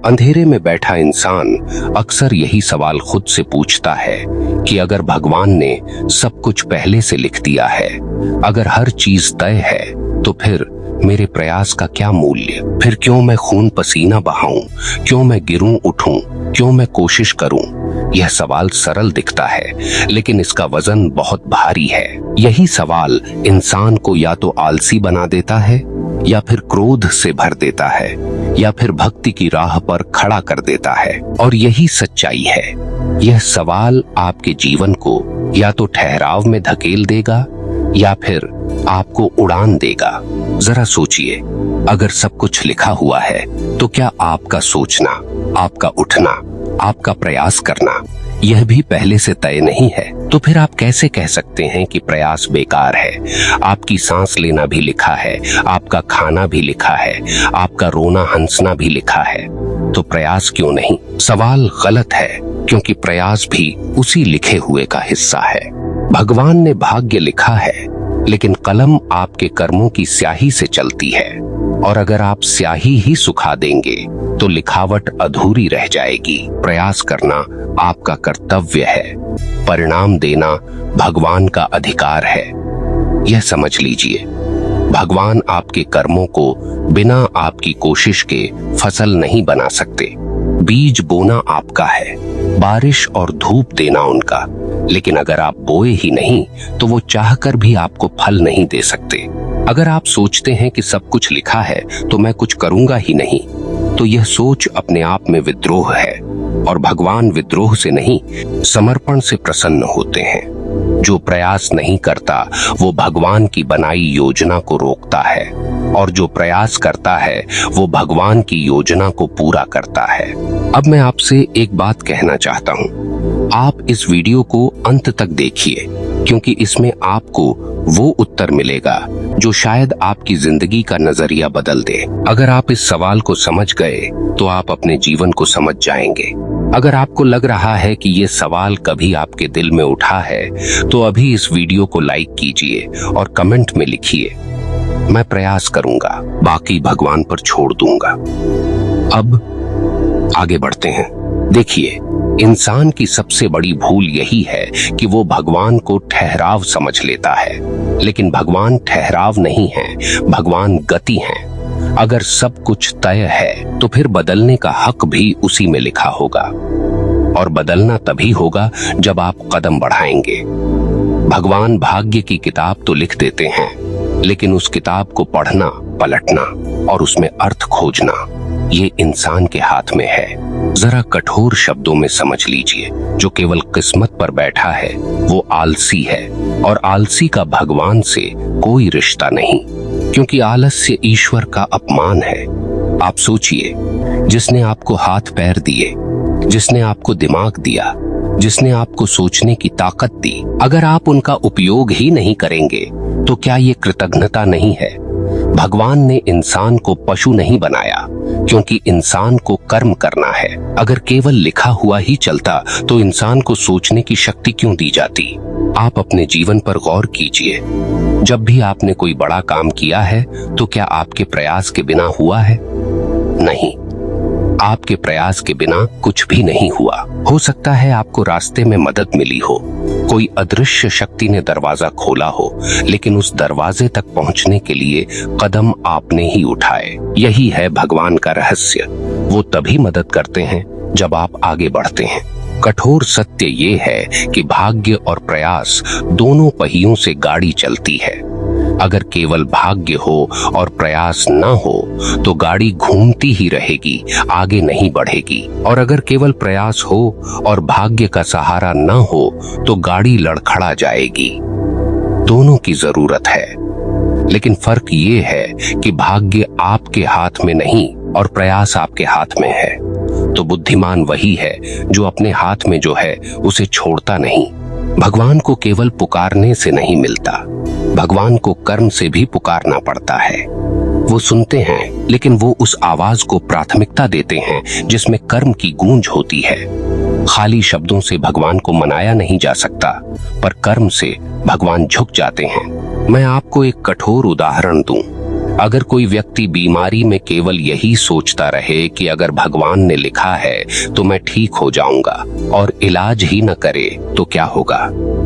अंधेरे में बैठा इंसान अक्सर यही सवाल खुद से पूछता है कि अगर भगवान ने सब कुछ पहले से लिख दिया है, अगर हर चीज तय है, तो फिर मेरे प्रयास का क्या मूल्य? फिर क्यों मैं खून पसीना बहाऊं? क्यों मैं गिरूं उठूं? क्यों मैं कोशिश करूं? यह सवाल सरल दिखता है, लेकिन इसका वजन बहुत भारी है। यही सवाल इंसान को या तो आलसी बना देता है, या फिर क्रोध से भर देता है, या फिर भक्ति की राह पर खड़ा कर देता है। और यही सच्चाई है। यह सवाल आपके जीवन को या तो ठहराव में धकेल देगा, या फिर आपको उड़ान देगा। जरा सोचिए, अगर सब कुछ लिखा हुआ है, तो क्या आपका सोचना, आपका उठना, आपका प्रयास करना यह भी पहले से तय नहीं है? तो फिर आप कैसे कह सकते हैं कि प्रयास बेकार है? आपकी सांस लेना भी लिखा है, आपका खाना भी लिखा है, आपका रोना हंसना भी लिखा है, तो प्रयास क्यों नहीं? सवाल गलत है, क्योंकि प्रयास भी उसी लिखे हुए का हिस्सा है। भगवान ने भाग्य लिखा है, लेकिन कलम आपके कर्मों की स्याही से चलती है, और अगर आप स्याही ही सुखा देंगे तो लिखावट अधूरी रह जाएगी। प्रयास करना आपका कर्तव्य है, परिणाम देना भगवान का अधिकार है। यह समझ लीजिए, भगवान आपके कर्मों को बिना आपकी कोशिश के फसल नहीं बना सकते। बीज बोना आपका है, बारिश और धूप देना उनका, लेकिन अगर आप बोए ही नहीं तो वो चाहकर भी आपको फल नहीं दे सकते। अगर आप सोचते हैं कि सब कुछ लिखा है तो मैं कुछ करूंगा ही नहीं, तो यह सोच अपने आप में विद्रोह है, और भगवान विद्रोह से नहीं, समर्पण से प्रसन्न होते हैं। जो प्रयास नहीं करता वो भगवान की बनाई योजना को रोकता है, और जो प्रयास करता है वो भगवान की योजना को पूरा करता है। अब मैं आपसे एक बात कहना चाहता हूँ, आप इस वीडियो को अंत तक देखिए, क्योंकि इसमें आपको वो उत्तर मिलेगा जो शायद आपकी जिंदगी का नजरिया बदल दे। अगर आप इस सवाल को समझ गए तो आप अपने जीवन को समझ जाएंगे। अगर आपको लग रहा है कि ये सवाल कभी आपके दिल में उठा है, तो अभी इस वीडियो को लाइक कीजिए और कमेंट में लिखिए, मैं प्रयास करूंगा, बाकी भगवान पर छोड़ दूंगा। अब आगे बढ़ते हैं। देखिए, इंसान की सबसे बड़ी भूल यही है कि वो भगवान को ठहराव समझ लेता है, लेकिन भगवान ठहराव नहीं है, भगवान गति है। अगर सब कुछ तय है तो फिर बदलने का हक भी उसी में लिखा होगा, और बदलना तभी होगा जब आप कदम बढ़ाएंगे। भगवान भाग्य की किताब तो लिख देते हैं, लेकिन उस किताब को पढ़ना, पलटना और उसमें अर्थ खोजना, ये इंसान के हाथ में है। जरा कठोर शब्दों में समझ लीजिए, जो केवल किस्मत पर बैठा है वो आलसी है, और आलसी का भगवान से कोई रिश्ता नहीं, क्योंकि आलस्य ईश्वर का अपमान है। आप सोचिए, जिसने आपको हाथ पैर दिए, जिसने आपको दिमाग दिया, जिसने आपको सोचने की ताकत दी, अगर आप उनका उपयोग ही नहीं करेंगे तो क्या ये कृतज्ञता नहीं है? भगवान ने इंसान को पशु नहीं बनाया, क्योंकि इंसान को कर्म करना है। अगर केवल लिखा हुआ ही चलता तो इंसान को सोचने की शक्ति क्यों दी जाती? आप अपने जीवन पर गौर कीजिए। जब भी आपने कोई बड़ा काम किया है तो क्या आपके प्रयास के बिना हुआ है? नहीं, आपके प्रयास के बिना कुछ भी नहीं हुआ। हो सकता है आपको रास्ते में मदद मिली हो, कोई अदृश्य शक्ति ने दरवाजा खोला हो, लेकिन उस दरवाजे तक पहुंचने के लिए कदम आपने ही उठाए। यही है भगवान का रहस्य। वो तभी मदद करते हैं जब आप आगे बढ़ते हैं। कठोर सत्य ये है कि भाग्य और प्रयास दोनों पहियों से गाड़ी चलती है। अगर केवल भाग्य हो और प्रयास न हो तो गाड़ी घूमती ही रहेगी, आगे नहीं बढ़ेगी। और अगर केवल प्रयास हो और भाग्य का सहारा न हो तो गाड़ी लड़खड़ा जाएगी। दोनों की जरूरत है, लेकिन फर्क ये है कि भाग्य आपके हाथ में नहीं और प्रयास आपके हाथ में है। तो बुद्धिमान वही है जो अपने हाथ में जो है उसे छोड़ता नहीं। भगवान को केवल पुकारने से नहीं मिलता, भगवान को कर्म से भी पुकारना पड़ता है। वो सुनते हैं, लेकिन वो उस आवाज को प्राथमिकता देते हैं जिसमें कर्म की गूंज होती है। खाली शब्दों से भगवान को मनाया नहीं जा सकता, पर कर्म से भगवान झुक जाते हैं। मैं आपको एक कठोर उदाहरण दूं। अगर कोई व्यक्ति बीमारी में केवल यही सोचता रहे कि अगर भगवान ने लिखा है तो मैं ठीक हो जाऊंगा और इलाज ही न करे तो क्या होगा?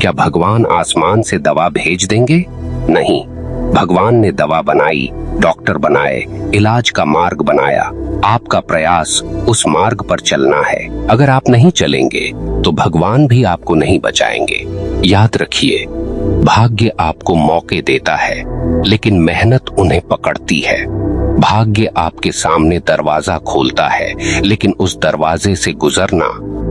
क्या भगवान आसमान से दवा भेज देंगे? नहीं, भगवान ने दवा बनाई, डॉक्टर बनाए, इलाज का मार्ग बनाया। आपका प्रयास उस मार्ग पर चलना है। अगर आप नहीं चलेंगे तो भगवान भी आपको नहीं बचाएंगे। याद रखिए, भाग्य आपको मौके देता है, लेकिन मेहनत उन्हें पकड़ती है। भाग्य आपके सामने दरवाजा खोलता है, लेकिन उस दरवाजे से गुजरना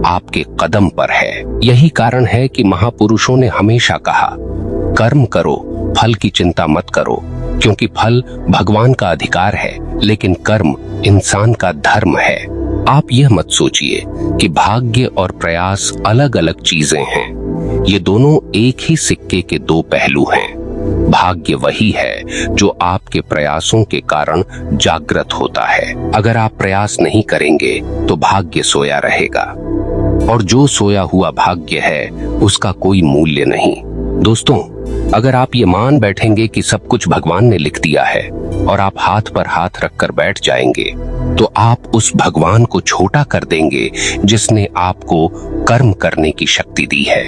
आपके कदम पर है। यही कारण है कि महापुरुषों ने हमेशा कहा, कर्म करो, फल की चिंता मत करो, क्योंकि फल भगवान का अधिकार है, लेकिन कर्म इंसान का धर्म है। आप यह मत सोचिए कि भाग्य और प्रयास अलग अलग चीजें हैं। ये दोनों एक ही सिक्के के दो पहलू हैं। भाग्य वही है जो आपके प्रयासों के कारण जागृत होता है। अगर आप प्रयास नहीं करेंगे तो भाग्य सोया रहेगा, और जो सोया हुआ भाग्य है उसका कोई मूल्य नहीं। दोस्तों, अगर आप ये मान बैठेंगे कि सब कुछ भगवान ने लिख दिया है और आप हाथ पर हाथ रखकर बैठ जाएंगे, तो आप उस भगवान को छोटा कर देंगे जिसने आपको कर्म करने की शक्ति दी है।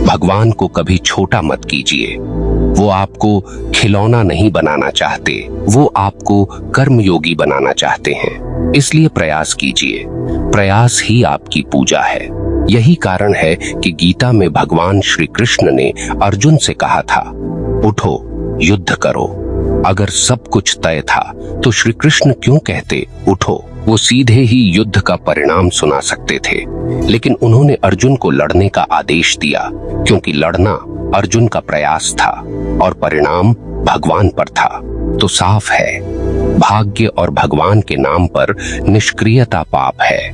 भगवान को कभी छोटा मत कीजिए। वो आपको खिलौना नहीं बनाना चाहते, वो आपको कर्मयोगी बनाना चाहते हैं। इसलिए प्रयास कीजिए। प्रयास ही आपकी पूजा है। यही कारण है कि गीता में भगवान श्री कृष्ण ने अर्जुन से कहा था, उठो, युद्ध करो। अगर सब कुछ तय था तो श्री कृष्ण क्यों कहते उठो? वो सीधे ही युद्ध का परिणाम सुना सकते थे, लेकिन उन्होंने अर्जुन को लड़ने का आदेश दिया, क्योंकि लड़ना अर्जुन का प्रयास था और परिणाम भगवान पर था। तो साफ है, भाग्य और भगवान के नाम पर निष्क्रियता पाप है,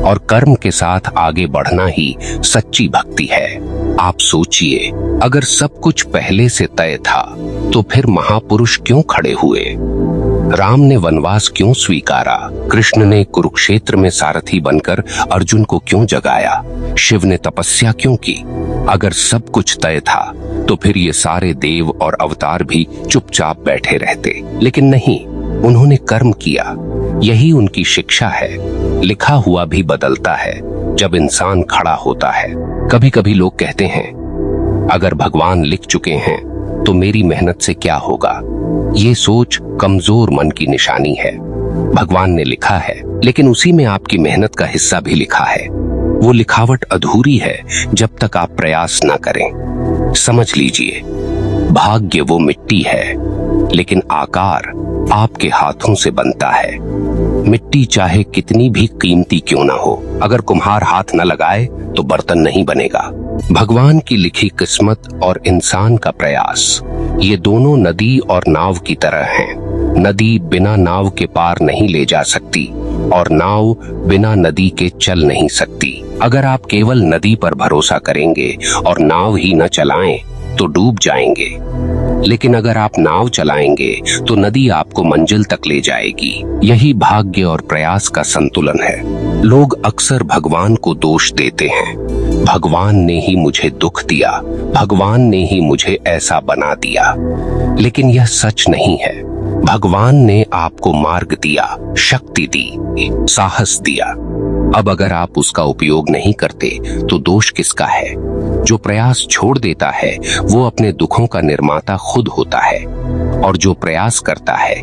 और कर्म के साथ आगे बढ़ना ही सच्ची भक्ति है। आप सोचिए, अगर सब कुछ पहले से तय था तो फिर महापुरुष क्यों खड़े हुए? राम ने वनवास क्यों स्वीकारा? कृष्ण ने कुरुक्षेत्र में सारथी बनकर अर्जुन को क्यों जगाया? शिव ने तपस्या क्यों की? अगर सब कुछ तय था तो फिर ये सारे देव और अवतार भी चुपचाप बैठे रहते, लेकिन नहीं, उन्होंने कर्म किया। यही उनकी शिक्षा है। लिखा हुआ भी बदलता है जब इंसान खड़ा होता है। कभी कभी लोग कहते हैं, अगर भगवान लिख चुके हैं तो मेरी मेहनत से क्या होगा? ये सोच कमजोर मन की निशानी है। भगवान ने लिखा है, लेकिन उसी में आपकी मेहनत का हिस्सा भी लिखा है। वो लिखावट अधूरी है जब तक आप प्रयास ना करें। समझ लीजिए, भाग्य वो मिट्टी है, लेकिन आकार आपके हाथों से बनता है। मिट्टी चाहे कितनी भी कीमती क्यों ना हो, अगर कुम्हार हाथ न लगाए तो बर्तन नहीं बनेगा। भगवान की लिखी किस्मत और इंसान का प्रयास, ये दोनों नदी और नाव की तरह हैं। नदी बिना नाव के पार नहीं ले जा सकती, और नाव बिना नदी के चल नहीं सकती। अगर आप केवल नदी पर भरोसा करेंगे और नाव ही न चलाएं तो डूब जाएंगे, लेकिन अगर आप नाव चलाएंगे तो नदी आपको मंजिल तक ले जाएगी। यही भाग्य और प्रयास का संतुलन है। लोग अक्सर भगवान को दोष देते हैं, भगवान ने ही मुझे दुख दिया, भगवान ने ही मुझे ऐसा बना दिया, लेकिन यह सच नहीं है। भगवान ने आपको मार्ग दिया, शक्ति दी, साहस दिया। अब अगर आप उसका उपयोग नहीं करते तो दोष किसका है? जो प्रयास छोड़ देता है वो अपने दुखों का निर्माता खुद होता है, और जो प्रयास करता है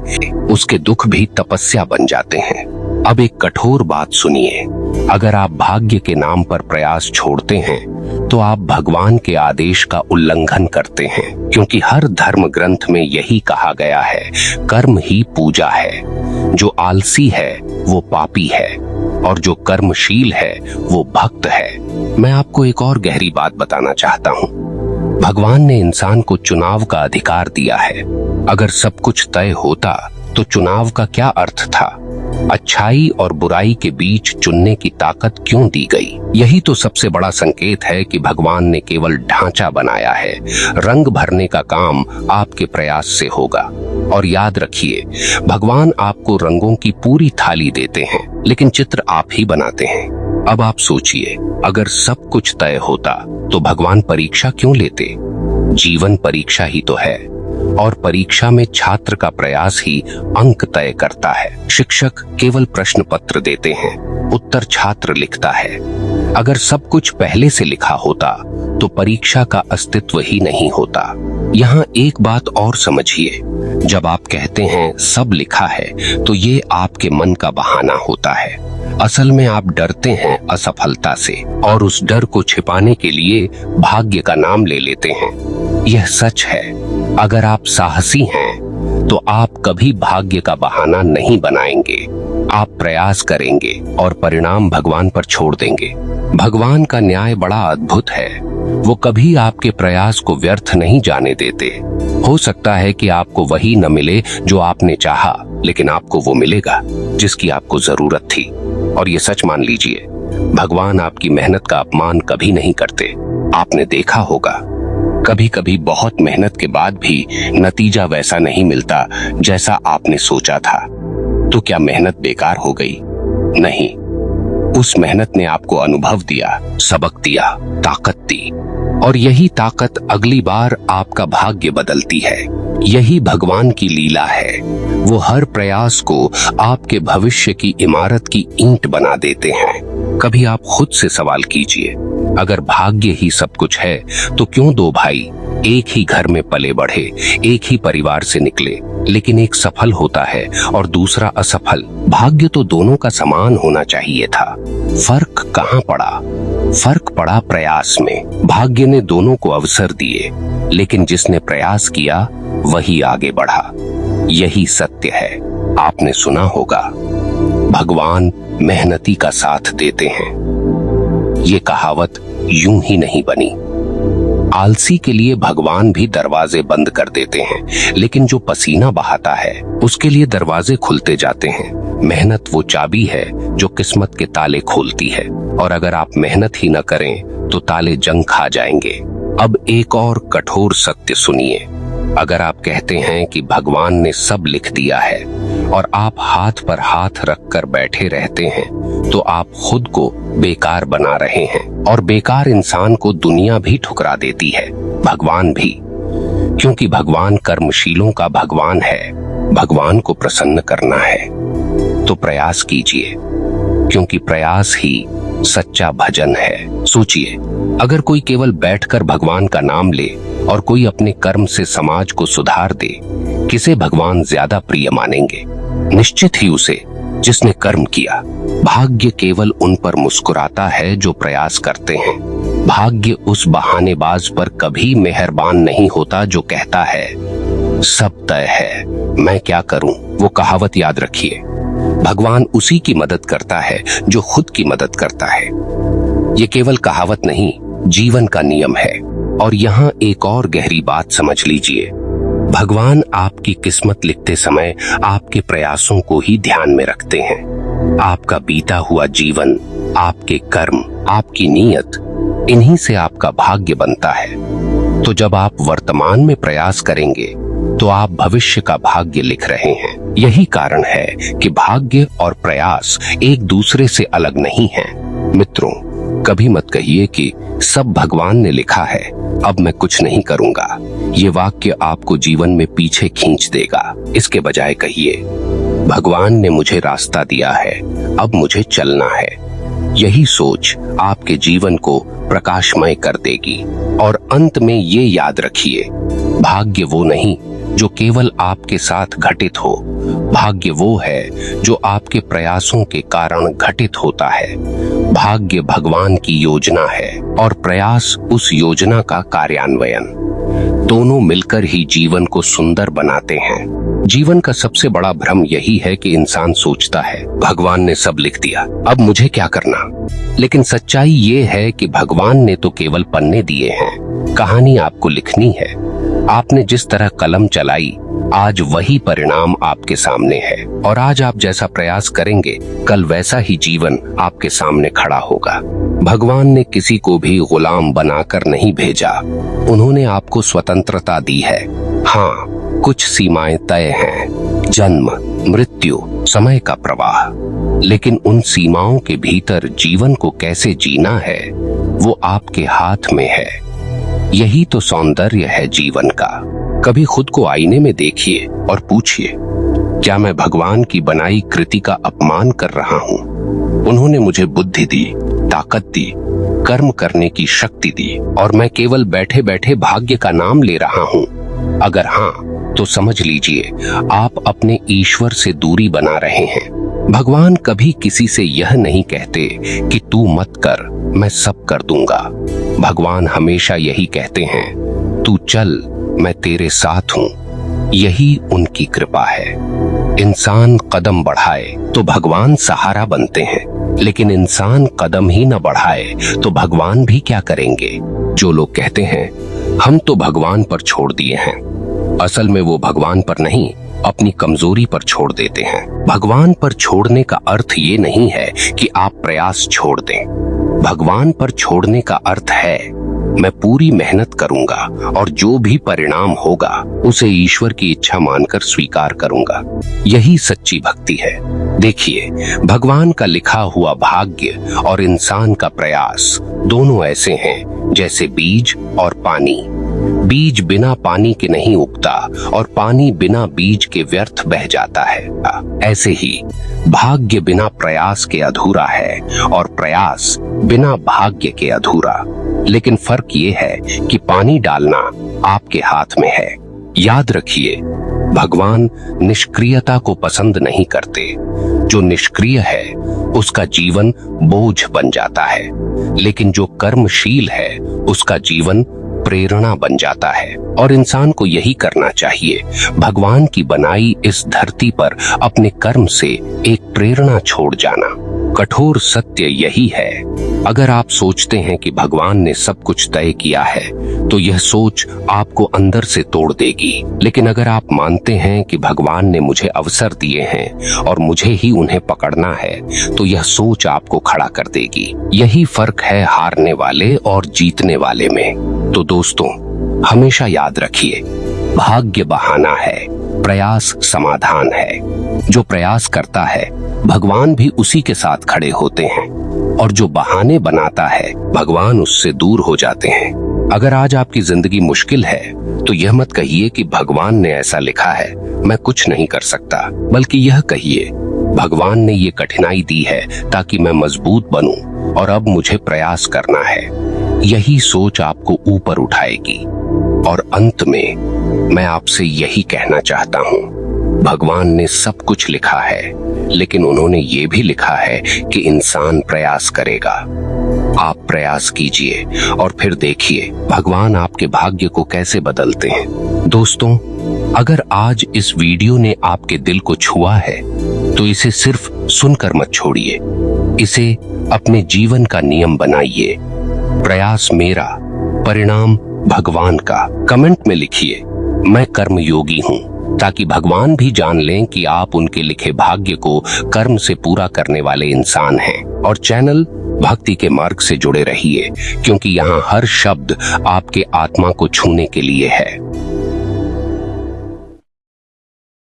उसके दुख भी तपस्या बन जाते हैं। अब एक कठोर बात सुनिए, अगर आप भाग्य के नाम पर प्रयास छोड़ते हैं तो आप भगवान के आदेश का उल्लंघन करते हैं, क्योंकि हर धर्म ग्रंथ में यही कहा गया है, कर्म ही पूजा है। जो आलसी है वो पापी है, और जो कर्मशील है वो भक्त है। मैं आपको एक और गहरी बात बताना चाहता हूँ। भगवान ने इंसान को चुनाव का अधिकार दिया है। अगर सब कुछ तय होता तो चुनाव का क्या अर्थ था? अच्छाई और बुराई के बीच चुनने की ताकत क्यों दी गई? यही तो सबसे बड़ा संकेत है कि भगवान ने केवल ढांचा बनाया है, रंग भरने का काम आपके प्रयास से होगा। और याद रखिए, भगवान आपको रंगों की पूरी थाली देते हैं, लेकिन चित्र आप ही बनाते हैं। अब आप सोचिए, अगर सब कुछ तय होता तो भगवान परीक्षा क्यों लेते? जीवन परीक्षा ही तो है। और परीक्षा में छात्र का प्रयास ही अंक तय करता है। शिक्षक केवल प्रश्न पत्र देते हैं, उत्तर छात्र लिखता है। अगर सब कुछ पहले से लिखा होता तो परीक्षा का अस्तित्व ही नहीं होता। यहाँ एक बात और समझिए, जब आप कहते हैं सब लिखा है तो ये आपके मन का बहाना होता है। असल में आप डरते हैं असफलता से और उस डर को छिपाने के लिए भाग्य का नाम ले लेते हैं। यह सच है, अगर आप साहसी हैं तो आप कभी भाग्य का बहाना नहीं बनाएंगे। आप प्रयास करेंगे और परिणाम भगवान पर छोड़ देंगे। भगवान का न्याय बड़ा अद्भुत है, वो कभी आपके प्रयास को व्यर्थ नहीं जाने देते। हो सकता है कि आपको वही न मिले जो आपने चाहा, लेकिन आपको वो मिलेगा जिसकी आपको जरूरत थी। और ये सच मान लीजिए, भगवान आपकी मेहनत का अपमान कभी नहीं करते। आपने देखा होगा, कभी कभी बहुत मेहनत के बाद भी नतीजा वैसा नहीं मिलता जैसा आपने सोचा था। तो क्या मेहनत बेकार हो गई? नहीं, उस मेहनत ने आपको अनुभव दिया, सबक दिया, ताकत दी, और यही ताकत अगली बार आपका भाग्य बदलती है। यही भगवान की लीला है, वो हर प्रयास को आपके भविष्य की इमारत की ईंट बना देते हैं। कभी आप खुद से सवाल कीजिए, अगर भाग्य ही सब कुछ है तो क्यों दो भाई एक ही घर में पले बढ़े, एक ही परिवार से निकले, लेकिन एक सफल होता है और दूसरा असफल? भाग्य तो दोनों का समान होना चाहिए था। फर्क कहाँ पड़ा? फर्क पड़ा प्रयास में। भाग्य ने दोनों को अवसर दिए, लेकिन जिसने प्रयास किया वही आगे बढ़ा। यही सत्य है। आपने सुना होगा, भगवान मेहनती का साथ देते हैं। ये कहावत यूं ही नहीं बनी। आलसी के लिए भगवान भी दरवाजे बंद कर देते हैं, लेकिन जो पसीना बहाता है उसके लिए दरवाजे खुलते जाते हैं। मेहनत वो चाबी है जो किस्मत के ताले खोलती है, और अगर आप मेहनत ही न करें तो ताले जंग खा जाएंगे। अब एक और कठोर सत्य सुनिए, अगर आप कहते हैं कि भगवान ने सब लिख दिया है और आप हाथ पर हाथ रखकर बैठे रहते हैं, तो आप खुद को बेकार बना रहे हैं, और बेकार इंसान को दुनिया भी ठुकरा देती है, भगवान भी। क्योंकि भगवान कर्मशीलों का भगवान है। भगवान को प्रसन्न करना है तो प्रयास कीजिए, क्योंकि प्रयास ही सच्चा भजन है। सोचिए, अगर कोई केवल बैठकर भगवान का नाम ले और कोई अपने कर्म से समाज को सुधार दे, किसे भगवान ज्यादा प्रिय मानेंगे? निश्चित ही उसे जिसने कर्म किया। भाग्य केवल उन पर मुस्कुराता है जो प्रयास करते हैं। भाग्य उस बहानेबाज पर कभी मेहरबान नहीं होता जो कहता है सब तय है, मैं क्या करूं। वो कहावत याद रखिए, भगवान उसी की मदद करता है जो खुद की मदद करता है। ये केवल कहावत नहीं, जीवन का नियम है। और यहाँ एक और गहरी बात समझ लीजिए, भगवान आपकी किस्मत लिखते समय आपके प्रयासों को ही ध्यान में रखते हैं। आपका बीता हुआ जीवन, आपके कर्म, आपकी नीयत, इन्हीं से आपका भाग्य बनता है। तो जब आप वर्तमान में प्रयास करेंगे तो आप भविष्य का भाग्य लिख रहे हैं। यही कारण है कि भाग्य और प्रयास एक दूसरे से अलग नहीं हैं। मित्रों, कभी मत कहिए कि सब भगवान ने लिखा है, अब मैं कुछ नहीं करूंगा। ये वाक्य आपको जीवन में पीछे खींच देगा। इसके बजाय कहिए, भगवान ने मुझे रास्ता दिया है, अब मुझे चलना है। यही सोच आपके जीवन को प्रकाशमय कर देगी। और अंत में ये याद रखिए, भाग्य वो नहीं जो केवल आपके साथ घटित हो, भाग्य वो है जो आपके प्रयासों के कारण घटित होता है। भाग्य भगवान की योजना है और प्रयास उस योजना का कार्यान्वयन। दोनों मिलकर ही जीवन को सुंदर बनाते हैं। जीवन का सबसे बड़ा भ्रम यही है कि इंसान सोचता है भगवान ने सब लिख दिया, अब मुझे क्या करना। लेकिन सच्चाई ये है कि भगवान ने तो केवल पन्ने दिए हैं, कहानी आपको लिखनी है। आपने जिस तरह कलम चलाई, आज वही परिणाम आपके सामने है। और आज आप जैसा प्रयास करेंगे, कल वैसा ही जीवन आपके सामने खड़ा होगा। भगवान ने किसी को भी गुलाम बनाकर नहीं भेजा, उन्होंने आपको स्वतंत्रता दी है। हाँ, कुछ सीमाएं तय हैं, जन्म, मृत्यु, समय का प्रवाह, लेकिन उन सीमाओं के भीतर जीवन को कैसे जीना है वो आपके हाथ में है। यही तो सौंदर्य है जीवन का। कभी खुद को आईने में देखिए और पूछिए, क्या मैं भगवान की बनाई कृति का अपमान कर रहा हूँ? उन्होंने मुझे बुद्धि दी, ताकत दी, कर्म करने की शक्ति दी और मैं केवल बैठे बैठे भाग्य का नाम ले रहा हूँ। अगर हाँ, तो समझ लीजिए आप अपने ईश्वर से दूरी बना रहे हैं। भगवान कभी किसी से यह नहीं कहते कि तू मत कर, मैं सब कर दूंगा। भगवान हमेशा यही कहते हैं, तू चल, मैं तेरे साथ हूँ। यही उनकी कृपा है। इंसान कदम बढ़ाए तो भगवान सहारा बनते हैं, लेकिन इंसान कदम ही न बढ़ाए तो भगवान भी क्या करेंगे? जो लोग कहते हैं हम तो भगवान पर छोड़ दिए हैं, असल में वो भगवान पर नहीं, अपनी कमजोरी पर छोड़ देते हैं। भगवान पर छोड़ने का अर्थ ये नहीं है कि आप प्रयास छोड़ दें। भगवान पर छोड़ने का अर्थ है मैं पूरी मेहनत करूंगा और जो भी परिणाम होगा उसे ईश्वर की इच्छा मानकर स्वीकार करूंगा। यही सच्ची भक्ति है। देखिए, भगवान का लिखा हुआ भाग्य और इंसान का प्रयास दोनों ऐसे हैं जैसे बीज और पानी। बीज बिना पानी के नहीं उगता और पानी बिना बीज के व्यर्थ बह जाता है। ऐसे ही भाग्य बिना प्रयास के अधूरा है और प्रयास बिना भाग्य के अधूरा। लेकिन फर्क ये है कि पानी डालना आपके हाथ में है। याद रखिए, भगवान निष्क्रियता को पसंद नहीं करते। जो निष्क्रिय है उसका जीवन बोझ बन जाता है, लेकिन जो कर्मशील है उसका जीवन प्रेरणा बन जाता है। और इंसान को यही करना चाहिए, भगवान की बनाई इस धरती पर अपने कर्म से एक प्रेरणा छोड़ जाना। कठोर सत्य यही है, अगर आप सोचते हैं कि भगवान ने सब कुछ तय किया है तो यह सोच आपको अंदर से तोड़ देगी। लेकिन अगर आप मानते हैं कि भगवान ने मुझे अवसर दिए हैं और मुझे ही उन्हें पकड़ना है तो यह सोच आपको खड़ा कर देगी। यही फर्क है हारने वाले और जीतने वाले में। तो दोस्तों, हमेशा याद रखिए, भाग्य बहाना है, प्रयास समाधान है। जो प्रयास करता है भगवान भी उसी के साथ खड़े होते हैं, और जो बहाने बनाता है भगवान उससे दूर हो जाते हैं। अगर आज आपकी जिंदगी मुश्किल है तो यह मत कहिए कि भगवान ने ऐसा लिखा है, मैं कुछ नहीं कर सकता, बल्कि यह कहिए, भगवान ने ये कठिनाई दी है ताकि मैं मजबूत बनूं और अब मुझे प्रयास करना है। यही सोच आपको ऊपर उठाएगी। और अंत में मैं आपसे यही कहना चाहता हूँ, भगवान ने सब कुछ लिखा है, लेकिन उन्होंने ये भी लिखा है कि इंसान प्रयास करेगा। आप प्रयास कीजिए और फिर देखिए भगवान आपके भाग्य को कैसे बदलते हैं। दोस्तों, अगर आज इस वीडियो ने आपके दिल को छुआ है तो इसे सिर्फ सुनकर मत छोड़िए, इसे अपने जीवन का नियम बनाइए। प्रयास मेरा, परिणाम भगवान का। कमेंट में लिखिए, मैं कर्मयोगी हूँ, ताकि भगवान भी जान लें कि आप उनके लिखे भाग्य को कर्म से पूरा करने वाले इंसान हैं। और चैनल भक्ति के मार्ग से जुड़े रहिए, क्योंकि यहाँ हर शब्द आपके आत्मा को छूने के लिए है।